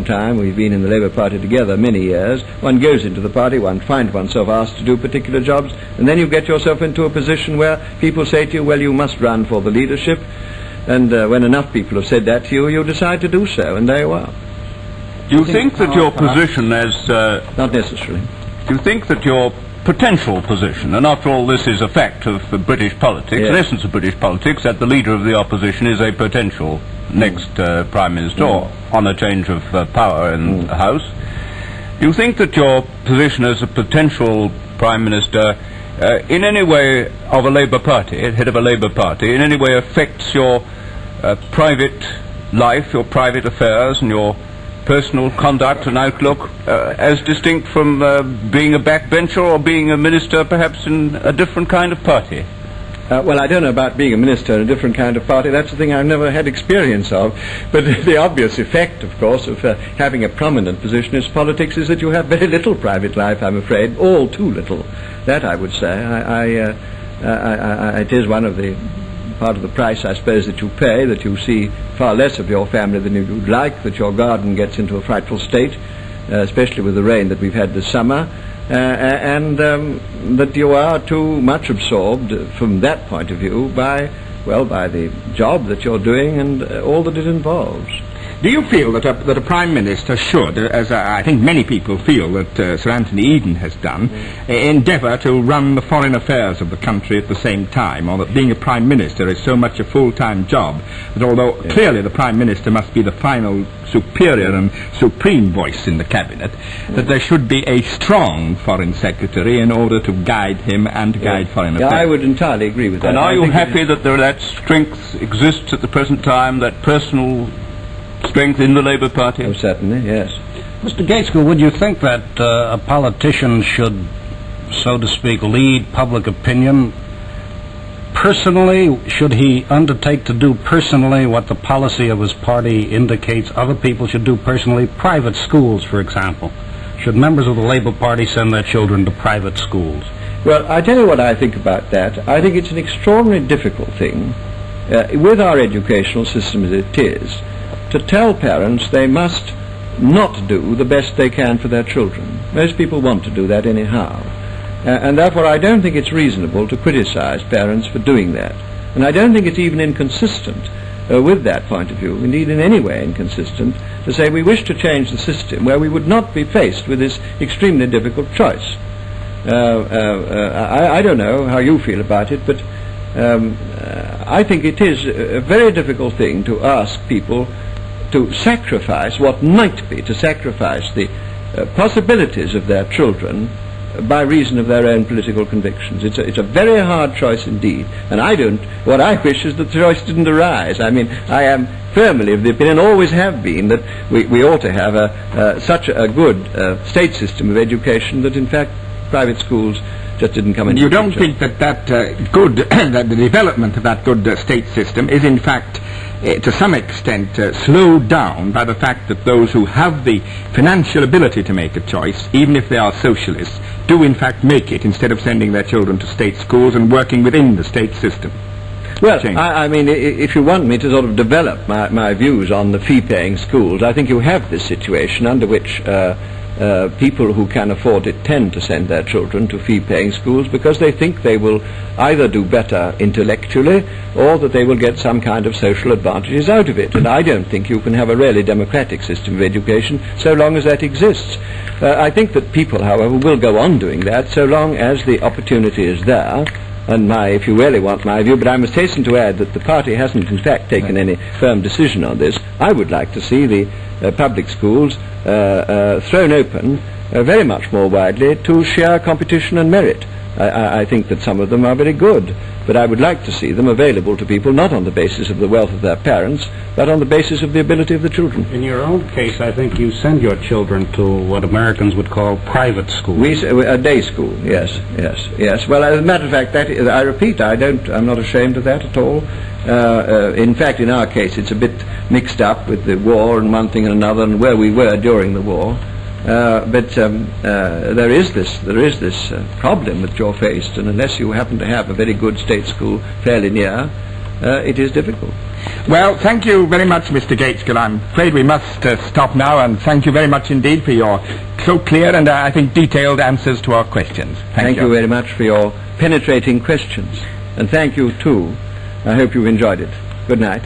long time. We've been in the Labour Party together many years. One goes into the party, one finds oneself asked to do particular jobs, and then you get yourself into a position where people say to you, well, you must run for the leadership, and when enough people have said that to you, you decide to do so, and there you are. Do you think that your position as... Not necessarily. Do you think that your potential position, and after all this is a fact of British politics, yes, an essence of British politics, that the leader of the opposition is a potential next Prime Minister, or on a change of power in the House. Do you think that your position as a potential Prime Minister in any way of a Labour Party, head of a Labour Party, in any way affects your private life, your private affairs and your personal conduct and outlook as distinct from being a backbencher or being a minister perhaps in a different kind of party? Well, I don't know about being a minister in a different kind of party. That's the thing I've never had experience of. But the obvious effect, of course, of having a prominent position in politics is that you have very little private life, I'm afraid, all too little. That I would say. It is one of the part of the price, I suppose, that you pay, that you see far less of your family than you would like, that your garden gets into a frightful state, especially with the rain that we've had this summer, and that you are too much absorbed from that point of view by the job that you're doing and all that it involves. Do you feel that a Prime Minister should, as I think many people feel that Sir Anthony Eden has done, endeavour to run the foreign affairs of the country at the same time, or that being a Prime Minister is so much a full-time job that although clearly the Prime Minister must be the final superior and supreme voice in the Cabinet, that there should be a strong Foreign Secretary in order to guide him and guide foreign affairs? I would entirely agree with that. And are you happy that that strength exists at the present time, that personal strength in the Labour Party? Oh, certainly, yes. Mr. Gaitskell, would you think that a politician should, so to speak, lead public opinion personally? Should he undertake to do personally what the policy of his party indicates other people should do personally? Private schools, for example. Should members of the Labour Party send their children to private schools? Well, I tell you what I think about that. I think it's an extraordinarily difficult thing, with our educational system as it is, to tell parents they must not do the best they can for their children. Most people want to do that anyhow. And therefore I don't think it's reasonable to criticize parents for doing that. And I don't think it's even inconsistent with that point of view, indeed in any way inconsistent, to say we wish to change the system where we would not be faced with this extremely difficult choice. I don't know how you feel about it, but I think it is a very difficult thing to ask people to sacrifice what might be, to sacrifice the possibilities of their children by reason of their own political convictions. It's a very hard choice indeed, and what I wish is that the choice didn't arise. I mean, I am firmly of the opinion, always have been, that we ought to have such a good state system of education that in fact private schools just didn't come into the picture. You don't think that that the development of that good state system is in fact to some extent slowed down by the fact that those who have the financial ability to make a choice, even if they are socialists, do in fact make it instead of sending their children to state schools and working within the state system? Well, I mean, if you want me to sort of develop my views on the fee-paying schools, I think you have this situation under which people who can afford it tend to send their children to fee-paying schools because they think they will either do better intellectually or that they will get some kind of social advantages out of it. And I don't think you can have a really democratic system of education so long as that exists. I think that people, however, will go on doing that so long as the opportunity is there. And if you really want my view, but I must hasten to add that the party hasn't in fact taken any firm decision on this. I would like to see the public schools thrown open very much more widely to sheer competition and merit. I think that some of them are very good, but I would like to see them available to people not on the basis of the wealth of their parents, but on the basis of the ability of the children. In your own case, I think you send your children to what Americans would call private school. A day school, yes. Well, as a matter of fact, I repeat, I'm not ashamed of that at all. In fact, in our case, it's a bit mixed up with the war and one thing and another, and where we were during the war. But there is this problem that you're faced, and unless you happen to have a very good state school fairly near, it is difficult. Well, thank you very much, Mr. Gaitskell. I'm afraid we must stop now, and thank you very much indeed for your so clear and, I think, detailed answers to our questions. Thank you very much for your penetrating questions. And thank you, too. I hope you've enjoyed it. Good night.